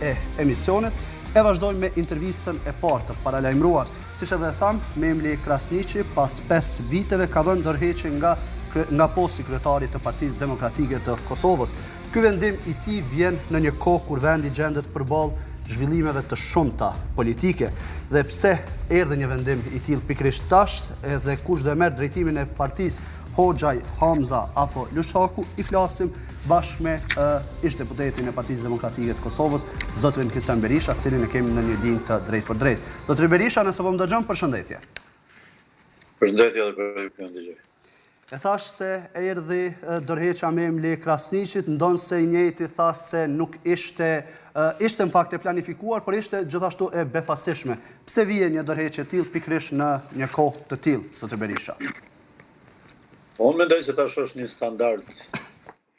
e emisionit. E vazhdojmë me intervistën e parë të paralajmëruar. Siç edhe tham, Memli Krasniqi pas 5 viteve ka dhënë ndërheqje nga posti kryetari të Partisë Demokratike të Kosovës. Ky vendim i tij vjen në një kohë kur vendi gjendet përballë zhvillimeve të shumta politike. Dhe pse erdhi një vendim i tillë pikërisht tash, edhe kush do merr drejtimin e partisë, Hoxhaj, Hamza apo Lushaku, i flasim bashkë me ish-deputetin e Partisë Demokratike të Kosovës, zotrin Hysem Berisha, cilin e kemi në një linjë të drejtë për drejtë. Zotri Berisha, nëse po më dëgjon, përshëndetje. Përshëndetje edhe për ju që ndëgjoj. E thash se erdhi ndërheqja Memli Krasniqit, ndonë se i njëjti tha se nuk ishte në fakt e planifikuar, por ishte gjithashtu e befasishme. Pse vije një ndërheqje e tillë pikërisht në një kohë të tillë, zotri Berisha? Unë mendoj se tash është një standard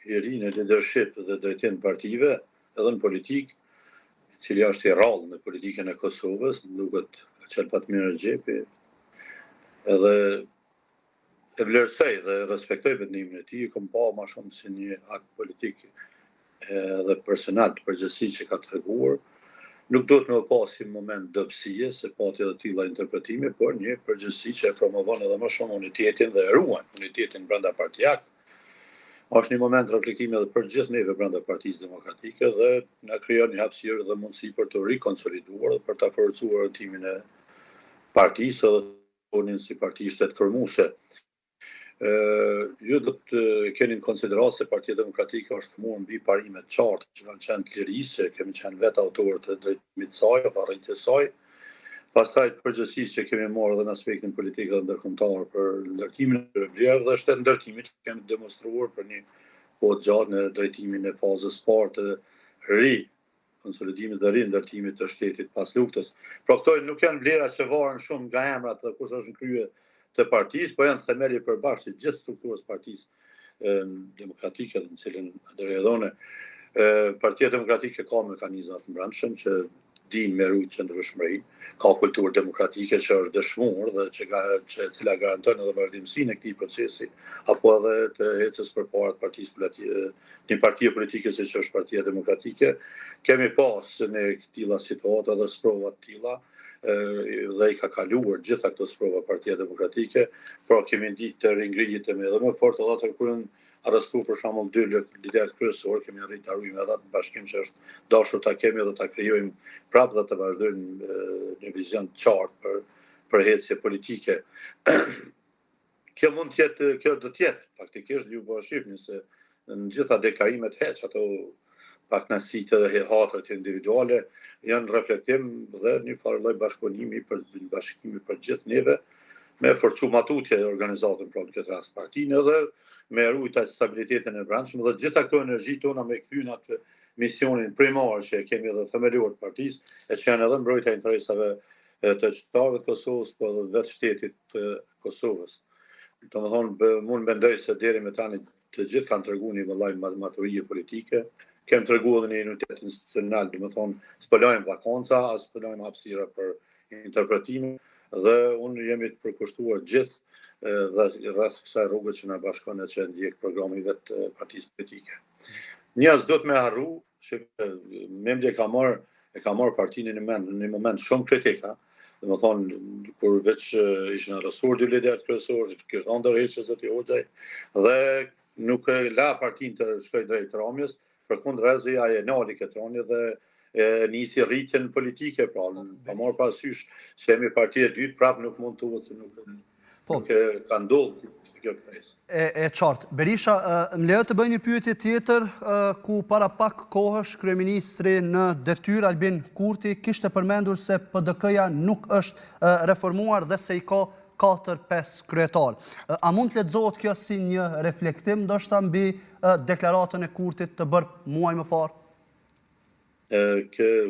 i ri në leadership dhe drejtim partive, edhe në politikë, i cili është i rrallë në politikën e Kosovës, duket ka qenë pat mirë xhepi, edhe e vlerësoj dhe respektoj vendimin e tij, kom pa më shumë si një akt politik dhe personal të përgjithësisë që ka treguar. Nuk do të më pas si moment dobësie, se pati edhe tilla interpretimi, por një përgjithësi që e promovon edhe më shumë unitetin dhe e ruan unitetin brenda partijak. Është një moment reflektimi edhe për gjithë neve brenda Partisë Demokratike dhe na krijon një hapësirë dhe mundësi për të rikonsoliduar dhe për ta forcuar rëtimin e partisë dhe punin si parti shtetformuese. Ju do të keni në konsiderat se Partia Demokratike është formuar mbi parime të qarta që kanë qenë të lirisë, kemi qenë vetë autorë të drejtimit saj, apo arritjes saj. Pastaj të përgjithësisë që kemi marrë edhe në aspektin politik dhe ndërkombëtar për ndërtimin e vlerave dhe është ndërtimi që kemi demonstruar për një kohë gjatë në drejtimin e fazës parë të konsolidimit dhe rindërtimit të shtetit pas luftës. Pra këto nuk janë vlera që varen shumë nga emrat dhe kush është në krye të partisë, po janë themeli përbashkët të gjithë strukturës Partisë Demokratike, në cilën adherojnë. Partia Demokratike ka mekanizma të brendshëm që din me rujtë qëndrueshmërinë, ka kulturë demokratike që është dëshmuar dhe që e cila garanton edhe vazhdimsinë e këtij procesi, apo edhe të ecës përpara të partisë një partie politike siç është Partia Demokratike. Kemi pas në këtilla situata dhe sprova të tilla, dhe i ka kaluar gjitha këto sprova Partia Demokratike, por kemi ditë të ringrihet edhe më fort edhe ato kur arrestuar për shembull 2 liderë kryesorë, kemi arritur ta ruajmë edhe atë bashkim që është dashur ta kemi dhe ta krijojmë prapë dhe të vazhdojmë një vizion të qartë për ecje politike. Kjo do të jetë faktikisht ju po shihni se në gjitha deklarimet ato paknasitë dhe hatrat individuale janë reflektim dhe një farë lloj bashkëpunimi për gjithë neve, me forcu matutje e organizatën pra në këtë rast partinë edhe me rujtë stabilitetin e brendshëm dhe gjitha këto energji tona me kthyen atë misionin primar që kemi edhe themeluar të partisë, e që janë edhe mbrojtja e interesave të qytetarëve të Kosovës, po edhe vetë shtetit të Kosovës. Domethënë, mund mendoj se deri me tani të gjithë kanë treguar një lloj maturie politike, kemë treguar edhe një unitet institucional, domethënë, s'po lajm vakanca, as s'po lajm hapësira për interpretime, dhe unë jemi të përkushtuar gjithë rreth kësaj rrugë që na bashkon që ndjek programi vetë partisë politike. Një as do të më harru që Memli e ka marrë partinë në një moment shumë kritik, domethënë kur veç ishin arrestuar 2 liderë kryesorë, kishte ndërheqje zoti Hoxhaj dhe nuk e la partinë të shkojë drejt ramjes, përkundërzi ai e nali këtë rënie dhe nisi rritjen politike, pra pa marrë parasysh se jemi partia e dytë, prapë nuk mund të thuhet se nuk ka ndodhur kjo kthesë. E qartë. Berisha, më lejo të bëj një pyetje tjetër, ku para pak kohësh kryeministri në detyrë Albin Kurti kishte përmendur se PDK-ja nuk është reformuar dhe se i ka 4-5 kryetar. A mund të lexohet kjo si një reflektim ndoshta mbi deklaratën e Kurtit të bërë muaj më parë?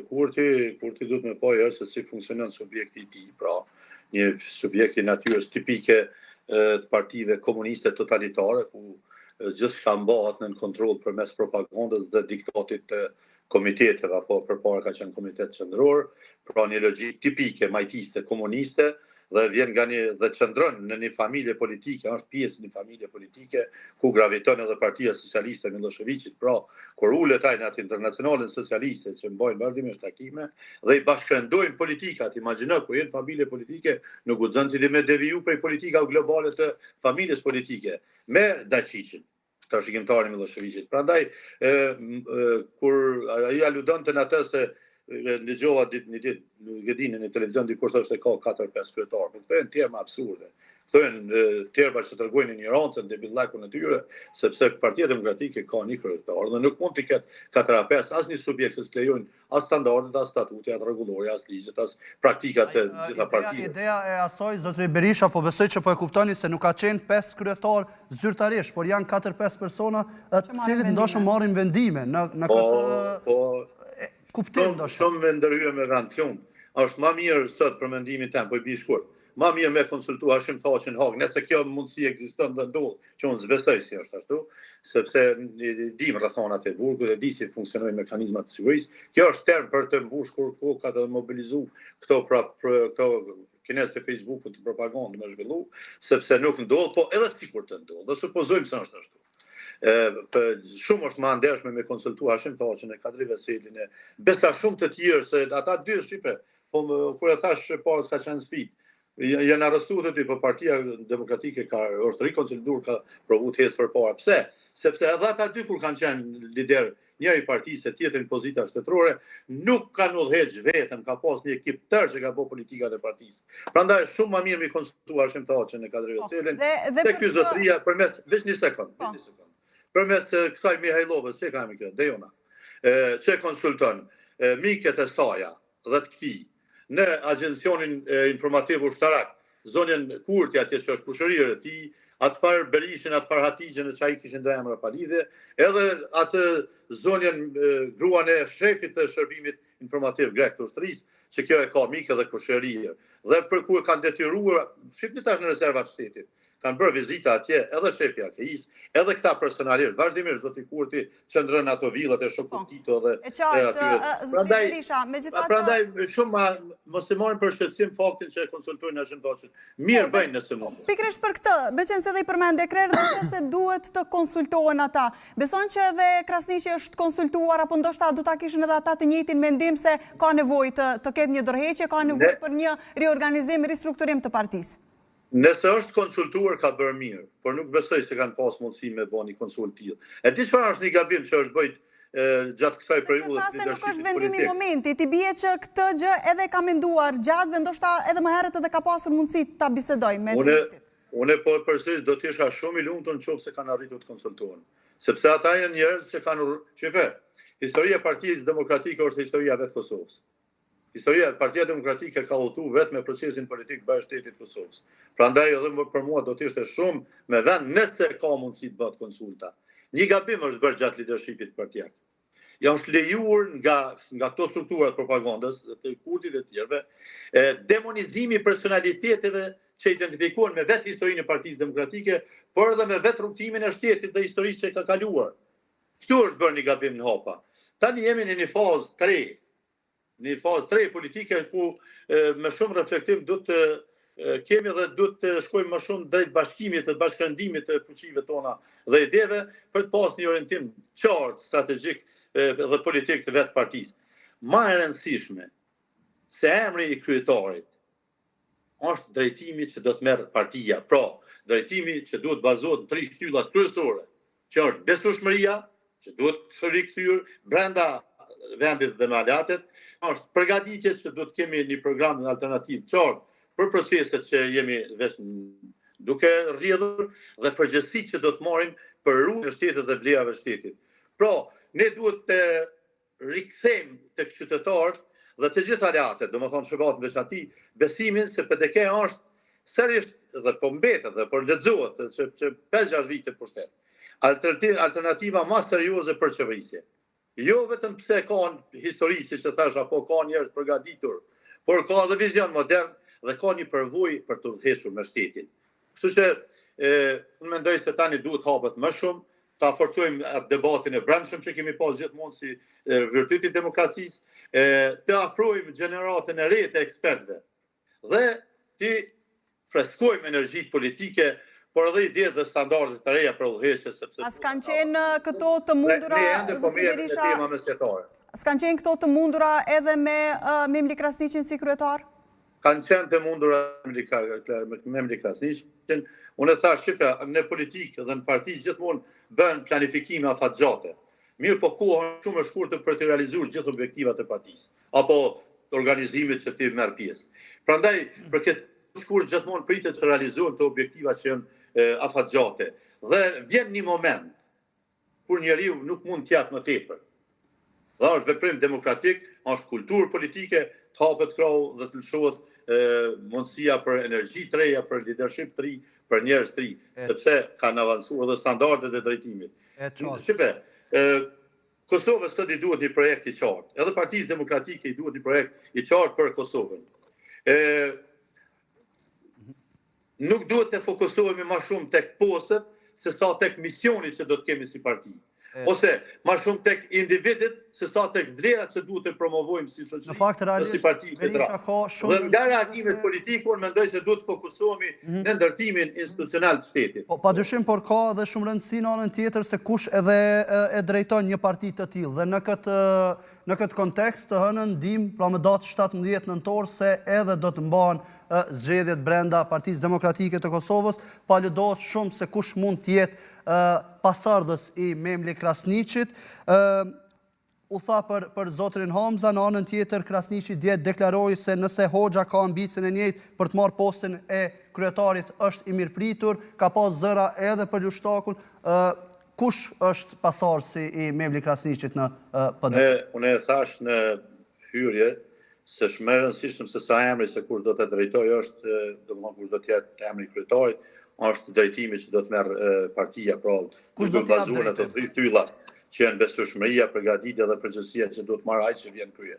Kurti duhet me pa se si funksionon subjekti i tij, pra një subjekt i natyrës tipike të partive komuniste totalitare, ku gjithçka mbahet në kontroll përmes propagandës dhe diktatit të komiteteve, apo përpara ka qenë komitet qendror, pra një logjik tipike majtiste komuniste, dhe vjen nga dhe qëndron në një familje politike, është pjesë në një familje politike ku graviton edhe Partia Socialiste Miloševićit, pra kur ulet ai në atë internacionalin socialiste që mbajnë vazhdimisht takime dhe i bashkëndojnë politikat, imagjino kur janë familje politike, nuk guxon ti me deviju prej politika globale të familjes politike me Dačićin, të shikimtarin Miloševićit. Prandaj kur ai aludonte në atë se dëgjova një ditë nuk e di në televizion dikush thoshte ka 4-5 kryetar. Këto janë terma absurde. Këto janë terma që tregojnë ignorancën, debillakun e tyre, sepse Partia Demokratike ka një kryetar dhe nuk mund të ketë 4-5 as një subjekt që s'lejojnë as standardet, as statuti, as rregullori, as ligjet, as praktikat e gjitha partive. Ideja e asaj, zotri Berisha, po besoj që po e kuptoni se nuk ka qenë 5 kryetar zyrtarisht, por janë 4-5 persona të cilët ndoshta marrin vendime në këtë kuptim ndoshta. Shumë me ndërhyrje me vend plumb. Është më mirë sot për mendimin tim, po i bëj shkurt. Më mirë me konsultu Hashim Thaçin Hag, nëse kjo mundësi ekziston dhe ndodh, që unë zbestoj si është ashtu, sepse dim rrethonat e burgut dhe di si funksionojnë mekanizmat të sigurisë. Kjo është term për të mbushur kokat dhe mobilizu këto kines të Facebookut të propagandë me zhvillu, sepse nuk ndodh, po edhe sikur të ndodh. Do supozojmë se është ashtu. Shumë është më ndershme me konsultu Hashim Thaçin e Kadri Veselin e besa shumë të tjerë se ata dy shqipe, po kur e thash para s'ka qenë sfidë. Janë arrestuar të dy, po Partia Demokratike është rikonsoliduar, ka provu të ecë përpara. Pse? Sepse edhe ata dy kur kanë qenë lider, njëri partisë e tjetri në pozita shtetërore, nuk kanë udhëheq vetëm, ka pas një ekip tërë që ka bëu politikat e partisë. Prandaj shumë më mirë mi konsultuar Hashim Thaçin e Kadri Veselin, se ky zotëria përmes veç një sekond. Përmes kësaj Mihajlovës, se kam kjo, Dejona, që konsulton miket e saja dhe të këtij në Agjencionin Informativ Ushtarak, zonën Kurti atje që është kushërirë e tij, Atfar Berishin, Atfar Hatixhen e çai kishin ndaj emra pa lidhje, edhe atë zonën gruan e shefit të shërbimit informativ grek të ushtrisë, që kjo e ka mikë dhe kushërirë. Dhe për ku e kanë detyruar, shqipni tash në rezervat shtetit, kanë bërë vizita atje edhe shefi AKI-s, edhe këta personalisht, vazhdimisht zoti Kurti qëndrën ato villat e Shokut Tito dhe zoti Berisha, megjithatë prandaj shumë mos të marrin për shqetësim faktin që e konsultojnë Hashim Thaçin. Mirë bëjnë nëse mund. Pikërisht për këtë, meqense edhe i përmend Krerë dhe se duhet të konsultohen ata. Beson që edhe Krasniqi është konsultuar apo ndoshta do ta kishin edhe ata të njëjtin mendim se ka nevojë të ketë një dorëheqje, ka nevojë për një riorganizim, ristrukturim të partisë? Nëse është konsultuar ka bërë mirë, por nuk besoj se kanë pas mundësi me bëni një konsult tillë. E di çfarë është një gabim që është bëjt gjatë kësaj periudhe. Se nuk është vendimi i momentit, i bie që këtë gjë edhe ka menduar gjatë dhe ndoshta edhe më herët edhe ka pasur mundësi ta bisedoj me direktin. Unë po përsëris do të isha shumë i lumtur nëse kanë arritur të konsultohen, sepse ata janë njerëz që kanë historia e Partisë Demokratike është historia vetë Kosovës. Historia e Partia Demokratike ka udhëtuar vetëm me procesin politik të shtetit Kosovës. Prandaj edhe për mua do të ishte shumë me vend nëse ka mundësi të bëhet konsulta. Një gabim është bërë gjatë leadershipit partijak. Janë shlejuar nga këto strukturat propagandës të Kurtit dhe të tjerëve, demonizimi i personaliteteve që identifikohen me vetë historinë e Partisë Demokratike, por edhe me vetë rrugtimin e shtetit dhe historisë që ka kaluar. Këtu është bërë një gabim në hapa. Tani jemi në një fazë 3. Një fazë 3 politike ku me shumë reflektim du të kemi dhe du të shkojmë më shumë drejt bashkimit dhe bashkëndimit të fuqive tona dhe ideve për të pas një orientim qartë, strategjik dhe politik të vetë partisë. Ma e rëndësishme se emri i kryetarit është drejtimi që do të merr partia, pra drejtimi që duhet bazohet në 3 shtyllat kryesore, që është besueshmëria, që duhet të rikthyer brenda vendit dhe malatet, është përgatitje që do të kemi një program alternativ qartë për proceset që jemi veç duke rrjedhur dhe përgjegjësitë që do të marrim për rrugën e shtetit dhe vlerave të shtetit. Pra, ne duhet të rikthejmë tek qytetarët dhe të gjithë aleatet, domethënë SHBA-t veçanti, besimin se PDK është sërish dhe po mbetet dhe po lexohet që 5-6 vite pushtet. Alternativa më serioze për qeverisje. Jo vetëm pse ka histori, siç e thash, apo ka njerëz përgatitur, por ka edhe vizion modern dhe ka një përvojë për të udhëhequr me shtetin. Kështu që unë mendoj se tani duhet hapet më shumë, ta forcojmë atë debatin e brendshëm që kemi pas gjithmonë si virtyt i demokracisë, të afrojmë gjeneratën e re të ekspertëve dhe të freskojmë energjitë politike, por edhe idetë dhe standardet të reja për udhëheqje sepse A s'kan qenë këto të mundura, zotri Berisha? S'kan qenë këto të mundura edhe me Memli Krasniqin si kryetar? Kanë qenë të mundura me Memli Krasniqin. Unë e thash, shqipe, në politikë dhe në parti gjithmonë bën planifikime afatgjate. Mirë po kohën shumë e shkurtër për të realizuar gjithë objektivat e partisë, apo organizimit që ti merr pjesë. Prandaj, për këtë shkurt gjithmonë pritet të realizohen të objektiva që janë afatgjate. Dhe vjen një moment kur njeriu nuk mund të jetë më tepër. Dhe është veprim demokratik, është kulturë politike, të hapet krahu dhe të lëshohet mundësia për energji të reja, për leadership të ri, për njerëz të ri, sepse kanë avancuar edhe standardet e drejtimit. Shqipe, Kosovës këtë i duhet një projekt i qartë. Edhe Partisë Demokratike i duhet një projekt i qartë për Kosovën. Nuk duhet të fokusohemi më shumë tek postët, se sa tek misioni që do të kemi si parti. Ose më shumë tek individit, se sa tek vlerat që duhet të promovojmë si shoqëri dhe si parti këtë rast. Dhe nga reagimet politike, unë mendoj se duhet të fokusohemi në ndërtimin institucional të shtetit. Padyshim, por ka edhe shumë rëndësi në anën tjetër se kush edhe e drejton një parti të tillë. Dhe në këtë kontekst të hënën dim, pra me datë 17 nëntor, se edhe do të mbahen zgjedhjet brenda Partisë Demokratike të Kosovës, paludohet shumë se kush mund të jetë pasardhës i Memli Krasniqit. U tha për zotrin Hamza, në anën tjetër Krasniqi dje deklaroi se nëse Hoxha ka ambicën e njëjtë për të marrë postin e kryetarit është i mirëpritur, ka pas zëra edhe për Luftakun. Kush është pasardhësi i Memli Krasniqit në PD? Unë e thash në hyrje se është më e rëndësishme se sa emri se kush do të drejtojë është, domethënë kush do të jetë emri i kryetarit, është drejtimi që do të merr partia, pra kush do të bazuar ato tre shtylla që janë besueshmëria, përgatitja dhe përgjegjësia që do të marrë ai që vjen krye.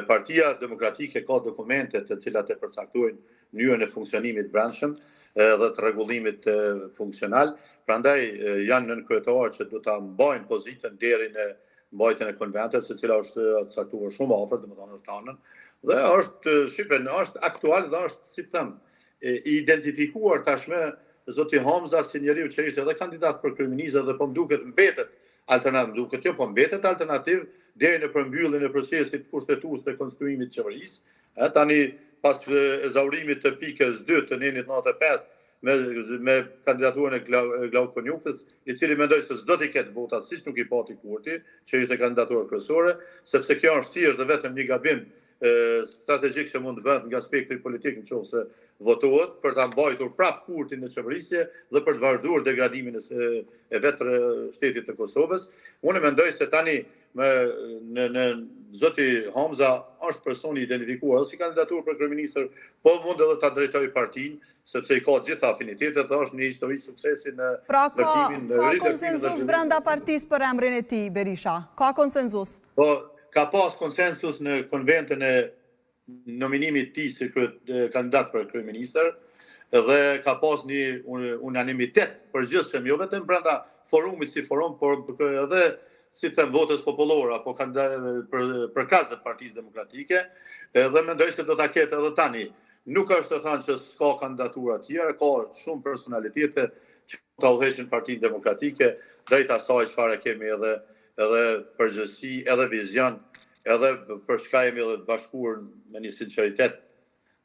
Partia Demokratike ka dokumente të cilat e përcaktojnë mënyrën e funksionimit brendshëm dhe të rregullimit funksional. Prandaj janë nën kryetar që do ta mbajnë pozitën deri në mbajtjen e konventit, se cila është caktuar shumë afër, domethënë është anën, dhe është aktual dhe është, si them, i identifikuar tashmë zoti Hamza si njeriu që ishte edhe kandidat për kryeminist dhe po mduket mbetet alternativ deri në përmbylljen e procesit kushtetues të konstruimit të qeverisë. Tani pas ezaurimit të pikës 2 të nenit 95 me kandidaturën e Glaut Konjufës, i cili mendoj se s'do t'i ketë votat, siç nuk i pati Kurti, që ishte kandidaturë kryesore, sepse kjo është thjesht dhe vetëm një gabim strategjik që mund të bëhet nga spektri politik nëse votohet për ta mbajtur prap Kurtin në qeverisje dhe për të vazhduar degradimin e vetë shtetit të Kosovës. Unë mendoj se tani në zoti Hamza është personi identifikuar edhe si kandidaturë për kryeministër, po mund edhe ta drejtojë partinë, sepse i ka gjitha afinitetet, është një histori suksesi në ndërtimin Pra ka konsenzus brenda partisë për emrin e tij, Berisha? Ka konsenzus? Po, ka pas konsensus në konventin e nominimit të tij si kandidat për kryeministër, dhe ka pas një unanimitet përgjithshëm, jo vetëm brenda forumit si forum, por edhe si të votës popullore apo për krahas Partisë Demokratike, dhe mendoj se do ta ketë edhe tani. Nuk është të thënë që s'ka kandidatura tjera, ka shumë personalitete që ta udhëheqin Partinë Demokratike drejt asaj çfarë kemi edhe përgjegjësi, edhe vizion, edhe për çka jemi edhe të bashkuar me një sinqeritet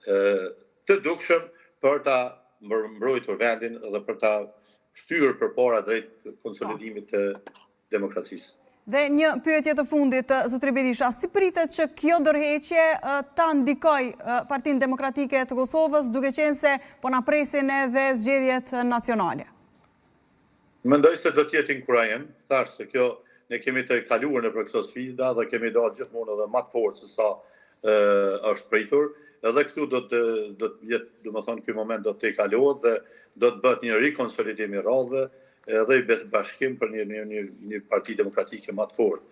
të dukshëm për ta mbrojtur vendin dhe për ta shtyrë përpara drejt konsolidimit të demokracisë. Dhe një pyetje të fundit, zotri Berisha, si pritet që kjo ndërheqje ta ndikoj Partinë Demokratike të Kosovës, duke qenë se po na presin edhe zgjedhjet nacionale? Mendoj se do të jetë inkurajim, thash se kjo ne kemi të kaluar në këto sfida dhe kemi dalë gjithmonë edhe më të fortë se sa është pritur, edhe këtu do të jetë, domethënë ky moment do të kalohet dhe do të bëhet një rikonsolidim i rradhëve edhe i bashkim për një parti demokratike më të fortë.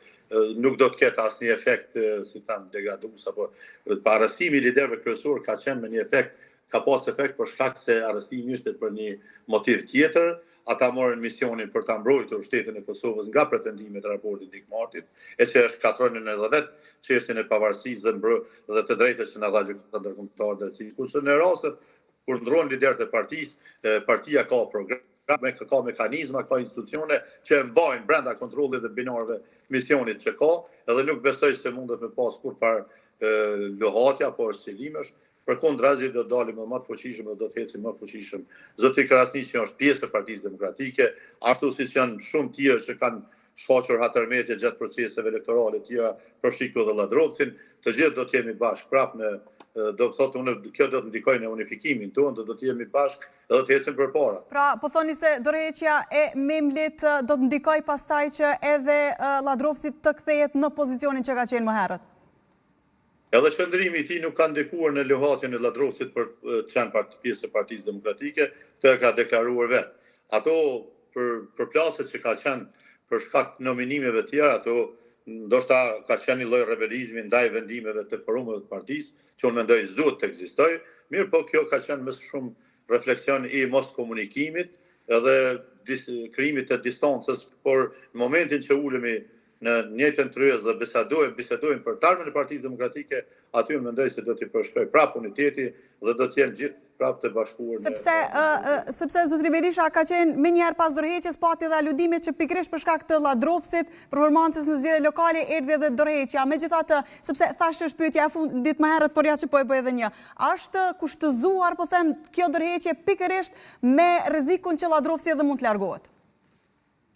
Nuk do të ketë asnjë efekt, si tham, degradues apo arrestimi i liderëve kryesor ka qenë me një efekt, ka pas efekt për shkak se arrestimi ishte për një motiv tjetër. Ata morën misionin për ta mbrojtur shtetin e Kosovës nga pretendimet e raportit Dick Martit, e që është katronën edhe vetë çështjen e pavarësisë dhe të drejtës që na dha gjykata ndërkombëtare drejtësisë. Kurse në rastet kur ndrohen liderët e partisë, partia ka program, ka mekanizma, ka institucione që mbajnë brenda kontrollit dhe binarëve misionit që ka, edhe nuk besoj se mundet me pas kur farë lohatja, apo oscilimesh. Përkundrazi do dalim më të fuqishëm dhe do të ecim më fuqishëm. Zoti Krasniqi është pjesë e Partisë Demokratike, ashtu siç janë shumë tjerë që kanë shfaqur hatërmetje gjatë proceseve elektorale të tjera për Shqipërinë dhe Ladrovcin, të gjithë do të jemi bashkë prapë në do të thotë unë kjo do të ndikojë në unifikimin tonë, do të jemi bashkë dhe do të ecim përpara. Pra, po thoni se dorëheqja e Memlit do të ndikojë pastaj që edhe Ladrovci të kthehet në pozicionin që ka qenë më herët. Edhe qëndrimi i tij nuk ka ndikuar në lohatjen e Ladrovcit për të qenë pjesë e Partisë Demokratike, këtë ka deklaruar vetë. Ato për plasjet që ka qenë për shkak të nominimeve të tjera, ato ndoshta ka qenë një lloj rebelizmi ndaj vendimeve të forumeve të partisë, që unë mendoj s'duhet të ekzistojë, mirë po kjo ka qenë më shumë refleksion i mos komunikimit edhe krijimit të distancës, por në momentin që ulemi në njëjtën tryezë dhe bisedojmë për tarmën e Partisë Demokratike, aty unë mendoj se do t'i përshkoj prapë uniteti dhe do të jenë gjithë prapë të bashkuar. Sepse zotri Berisha ka qenë më njëherë pas dorëheqjes pati dhe aludimet që pikërisht për shkak të Ladrovcit, performancës në zgjedhjet lokale erdhi edhe dorëheqja. Megjithatë, sepse thashë është pyetja e fundit më herët, por ja që po e bëj edhe një. Është kushtëzuar, po them, kjo dorëheqje pikërisht me rrezikun që Ladrovci edhe mund të largohet?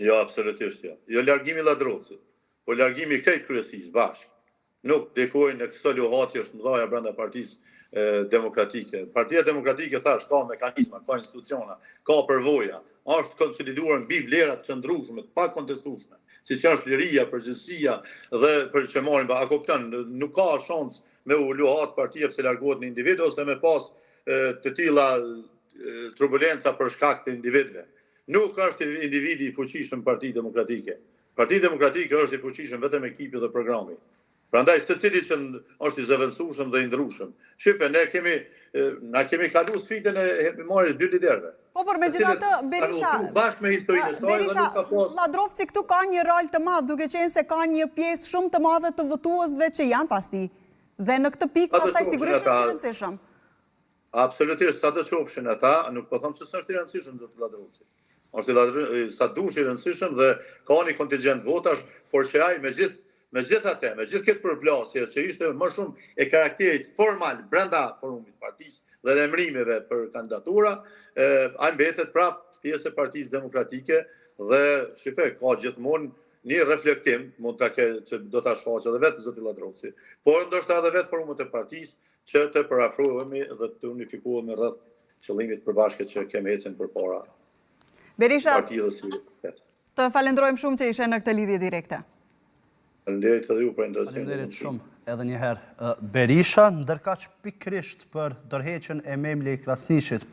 Jo, absolutisht jo. Jo largimi Ladrovcit, po largimi krejt kryesisë bashkë. Nuk dekojnë në këto lohatje është mëdhaja brenda Partisë Demokratike. Partia Demokratike thash ka mekanizma, ka instituciona, ka përvoja, është konsoliduar mbi vlerat qëndrueshme, të pakontestueshme, siç janë liria, përgjegjësia dhe për që marrin a kupton, nuk ka shans me u lohat partia pse largohet në individ ose me pas të tilla turbulenca për shkak të individëve. Nuk është individi i fuqishëm Partia Demokratike. Partia Demokratike është i fuqishëm vetëm ekipi dhe programi. Prandaj secili që është i zëvendësueshëm dhe i ndrueshëm. Shife, na kemi kaluar sfidën e marrjes dy liderëve. Po, por megjithatë, Berisha, bashkë me historinë e saj, Berisha, Ladrovci këtu ka një rol të madh, duke qenë se ka një pjesë shumë të madhe të votuesve që janë pas tij. Dhe në këtë pikë pastaj sigurisht është i rëndësishëm. Absolutisht, sa të qofshin ata, nuk po them se s'është i rëndësishëm zoti Ladrovci. Është sa dush i rëndësishëm dhe ka një kontingjent votash, por që ai me gjithë këtë përplasje që ishte më shumë e karakterit formal brenda forumit partisë dhe emrimeve për kandidatura, ai mbetet prapë pjesë e Partisë Demokratike dhe shifë ka gjithmonë një reflektim, mund ta që do ta shfaqë edhe vetë zoti Ladrovci, por ndoshta edhe vetë forumet e partisë që të parafrohemi dhe të unifikohemi rreth qëllimit përbashkët që kemi ecën përpara. Berisha, të falenderojmë shumë që ishe në këtë lidhje direkte. Faleminderit edhe ju për interesin. Faleminderit shumë edhe një herë Berisha, ndërkaq pikërisht për dorëheqjen e Memlit Krasniqit.